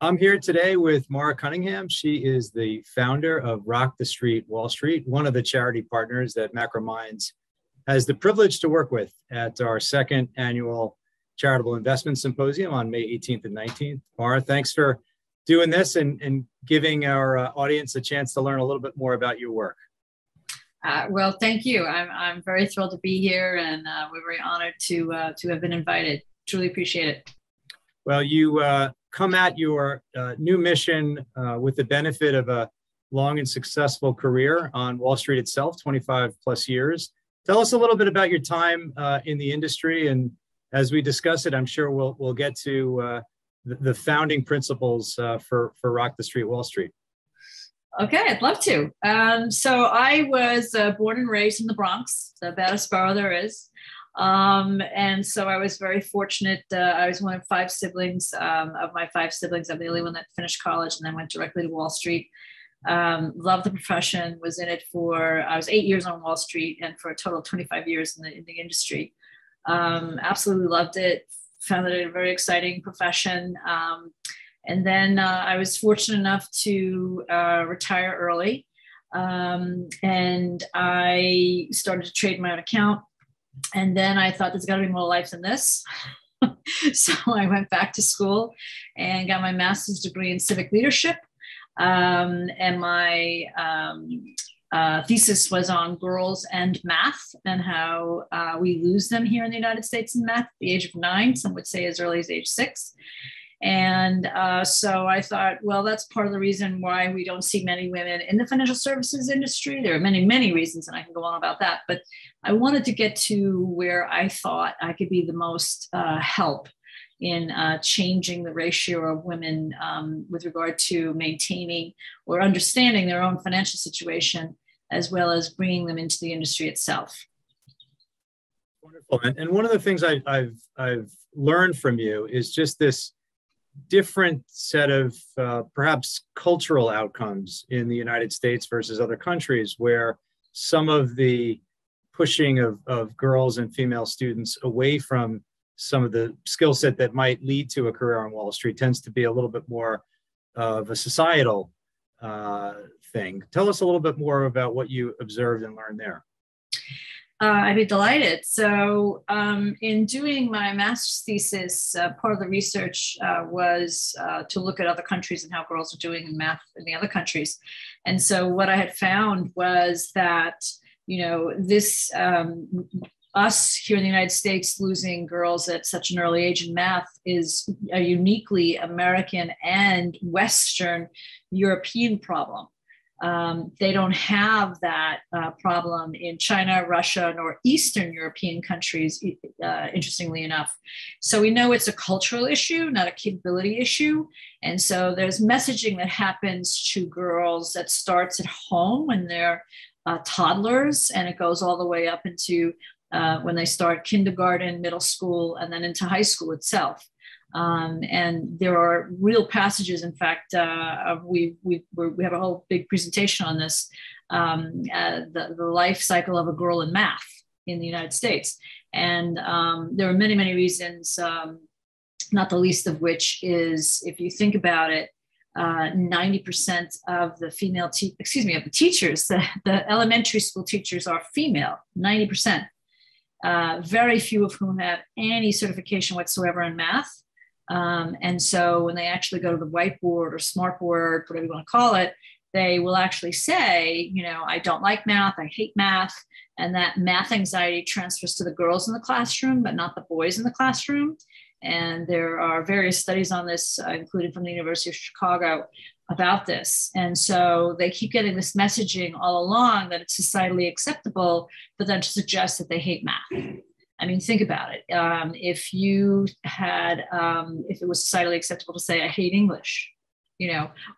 I'm here today with Maura Cunningham. She is the founder of Rock the Street Wall Street, one of the charity partners that Macrominds has the privilege to work with at our second annual Charitable Investment Symposium on May 18th and 19th. Maura, thanks for doing this and giving our audience a chance to learn a little bit more about your work. Well, thank you. I'm very thrilled to be here, and we're very honored to have been invited. Truly appreciate it. Well, you come at your new mission with the benefit of a long and successful career on Wall Street itself, 25 plus years. Tell us a little bit about your time in the industry, and as we discuss it, I'm sure we'll get to the founding principles for Rock the Street Wall Street. Okay, I'd love to. So I was born and raised in the Bronx, the baddest borough there is. And so I was very fortunate. I was one of five siblings. Of my five siblings, I'm the only one that finished college and then went directly to Wall Street. Loved the profession, was in it I was 8 years on Wall Street and for a total of 25 years in the industry. Absolutely loved it. Found it a very exciting profession. And then I was fortunate enough to retire early. And I started to trade my own account. And then I thought there's got to be more life than this. So I went back to school and got my master's degree in civic leadership. And my thesis was on girls and math and how we lose them here in the United States in math at the age of 9, some would say as early as age 6. And so I thought, well, that's part of the reason why we don't see many women in the financial services industry. There are many, many reasons, and I can go on about that. But I wanted to get to where I thought I could be the most help in changing the ratio of women with regard to maintaining or understanding their own financial situation, as well as bringing them into the industry itself. Wonderful. And one of the things I've learned from you is just this different set of perhaps cultural outcomes in the United States versus other countries, where some of the pushing of girls and female students away from some of the skill set that might lead to a career on Wall Street tends to be a little bit more of a societal thing. Tell us a little bit more about what you observed and learned there. I'd be delighted. So in doing my master's thesis, part of the research was to look at other countries and how girls are doing in math in the other countries. And so what I had found was that, this us here in the United States losing girls at such an early age in math is a uniquely American and Western European problem. They don't have that problem in China, Russia, nor Eastern European countries, interestingly enough. So we know it's a cultural issue, not a capability issue. And so there's messaging that happens to girls that starts at home when they're toddlers, and it goes all the way up into when they start kindergarten, middle school, and then into high school itself. And there are real passages. In fact, we have a whole big presentation on this, the life cycle of a girl in math in the United States. And there are many, many reasons, not the least of which is, if you think about it, 90% of the of the teachers, the elementary school teachers are female, 90%. Very few of whom have any certification whatsoever in math. And so when they actually go to the whiteboard or smartboard, whatever you want to call it, they will actually say, I don't like math, I hate math. And that math anxiety transfers to the girls in the classroom, but not the boys in the classroom. And there are various studies on this, including from the University of Chicago, about this. And so they keep getting this messaging all along that it's societally acceptable for them to suggest that they hate math. I mean, think about it. If you had, if it was societally acceptable to say, I hate English,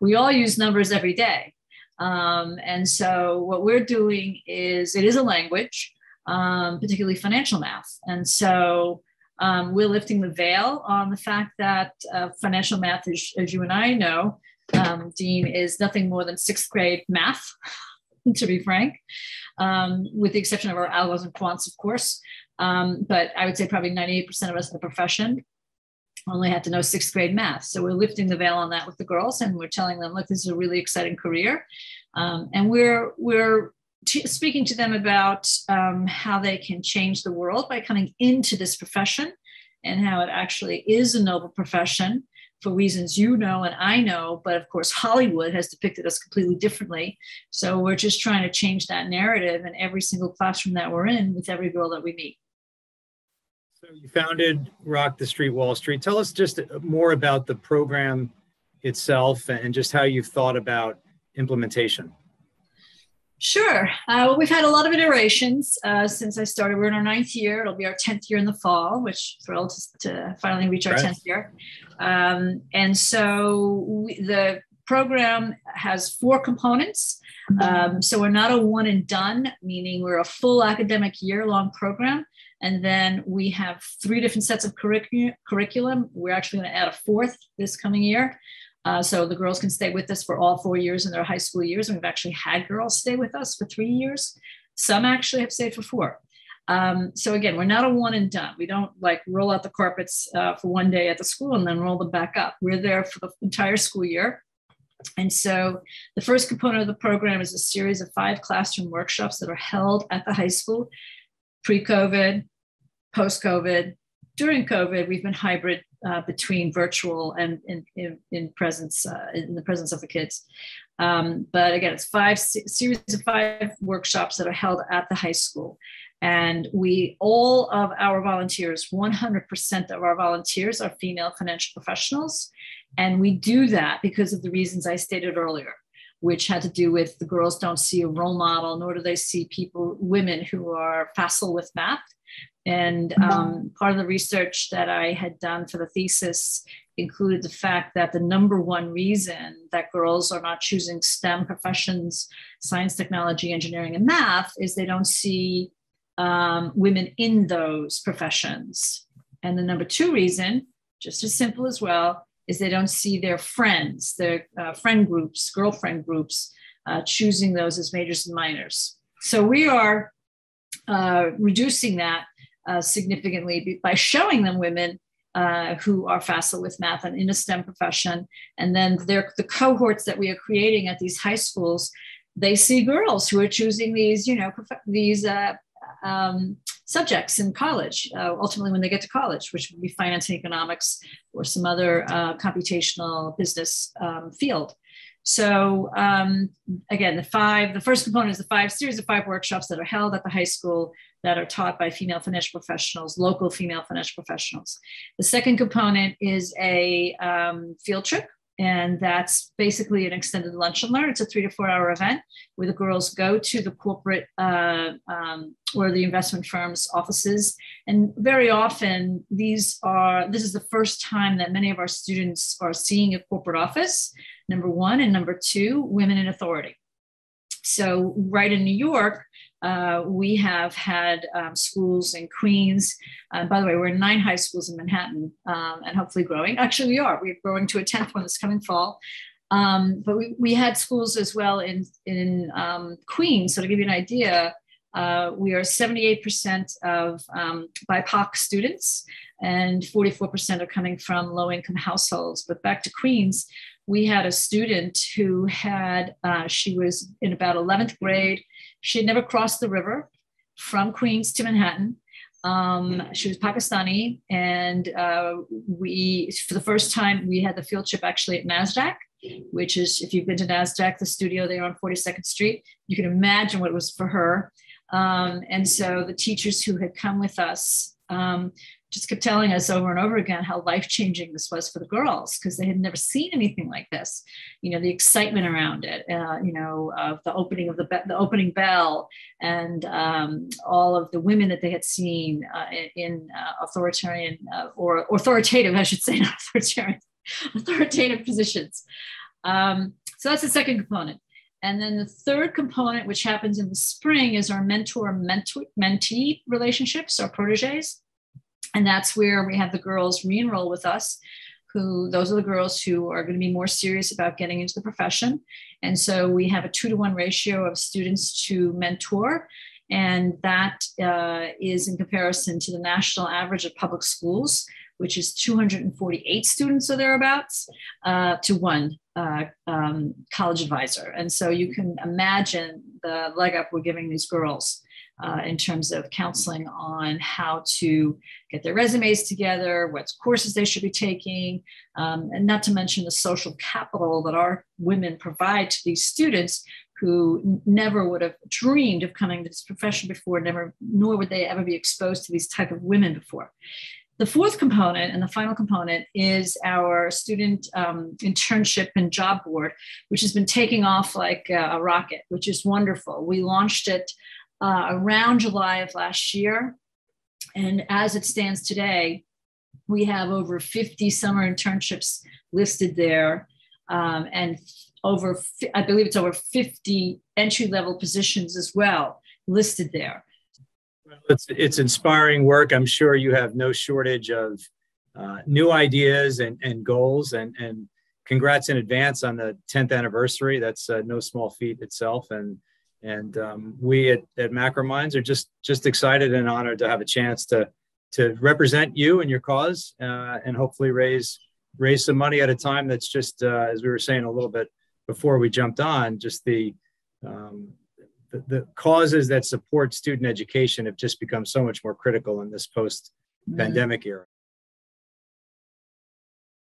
we all use numbers every day. And so what we're doing is, it is a language, particularly financial math. And so we're lifting the veil on the fact that financial math, as you and I know, Dean, is nothing more than 6th grade math, to be frank, with the exception of our algos and quants, of course. But I would say probably 98% of us in the profession only had to know sixth grade math. So we're lifting the veil on that with the girls, and we're telling them, look, this is a really exciting career. And we're speaking to them about how they can change the world by coming into this profession, and how it actually is a noble profession for reasons you know and I know, but of course Hollywood has depicted us completely differently. So we're just trying to change that narrative in every single classroom that we're in with every girl that we meet. So you founded Rock the Street Wall Street. Tell us just more about the program itself and just how you've thought about implementation. Sure. Well, we've had a lot of iterations since I started. We're in our 9th year. It'll be our 10th year in the fall, which thrilled to finally reach our 10th year. And so the program has 4 components. So we're not a one and done, meaning we're a full academic year-long program. And then we have 3 different sets of curriculum. We're actually going to add a 4th this coming year. So the girls can stay with us for all 4 years in their high school years. And we've actually had girls stay with us for 3 years. Some actually have stayed for 4. So again, we're not a one and done. We don't like roll out the carpets for one day at the school and then roll them back up. We're there for the entire school year. And so the first component of the program is a series of 5 classroom workshops that are held at the high school, pre-COVID, post-COVID. During COVID, we've been hybrid between virtual and in the presence of the kids. But again, it's series of 5 workshops that are held at the high school. And all of our volunteers, 100% of our volunteers are female financial professionals. And we do that because of the reasons I stated earlier, which had to do with the girls don't see a role model, nor do they see women who are facile with math. And part of the research that I had done for the thesis included the fact that the number one reason that girls are not choosing STEM professions, science, technology, engineering, and math, is they don't see women in those professions. And the number 2 reason, just as simple as well, is they don't see their friends, their friend groups, girlfriend groups, choosing those as majors and minors. So we are reducing that significantly by showing them women who are facile with math and in a STEM profession. And then the cohorts that we are creating at these high schools, they see girls who are choosing these, subjects in college, ultimately when they get to college, which would be finance and economics or some other computational business field. So again, the first component is the series of 5 workshops that are held at the high school that are taught by female financial professionals, local female financial professionals. The second component is a field trip. And that's basically an extended lunch and learn. It's a 3 to 4 hour event where the girls go to the corporate or the investment firm's offices. And very often this is the first time that many of our students are seeing a corporate office, number 1, and number 2, women in authority. So right in New York, we have had schools in Queens. By the way, we're in 9 high schools in Manhattan and hopefully growing. Actually, we are. We're growing to a 10th one this coming fall. But we had schools as well in Queens. So to give you an idea, we are 78% of BIPOC students and 44% are coming from low-income households. But back to Queens, we had a student who she was in about 11th grade. She had never crossed the river from Queens to Manhattan. She was Pakistani. And for the first time, we had the field trip actually at NASDAQ, which is, if you've been to NASDAQ, the studio there on 42nd Street, you can imagine what it was for her. And so the teachers who had come with us just kept telling us over and over again how life-changing this was for the girls, because they had never seen anything like this. The excitement around it, the opening bell, and all of the women that they had seen in authoritarian or authoritative, I should say, not authoritarian, authoritative positions. So that's the second component. And then the third component, which happens in the spring, is our mentor-mentee relationships, our proteges. And that's where we have the girls re-enroll with us, those are the girls who are going to be more serious about getting into the profession. And so we have a 2-to-1 ratio of students to mentor. And that is in comparison to the national average of public schools, which is 248 students or thereabouts, to one college advisor. And so you can imagine the leg up we're giving these girls in terms of counseling on how to get their resumes together, what courses they should be taking, and not to mention the social capital that our women provide to these students who never would have dreamed of coming to this profession before, nor would they ever be exposed to these type of women before. The fourth component and the final component is our student internship and job board, which has been taking off like a rocket, which is wonderful. We launched it around July of last year. And as it stands today, we have over 50 summer internships listed there, and I believe it's over 50 entry-level positions as well listed there. Well, it's inspiring work. I'm sure you have no shortage of new ideas and goals, and congrats in advance on the 10th anniversary. That's no small feat itself. And we at Macrominds are just excited and honored to have a chance to represent you and your cause, and hopefully raise some money at a time that's just, as we were saying a little bit before we jumped on, just the causes that support student education have just become so much more critical in this post-pandemic era.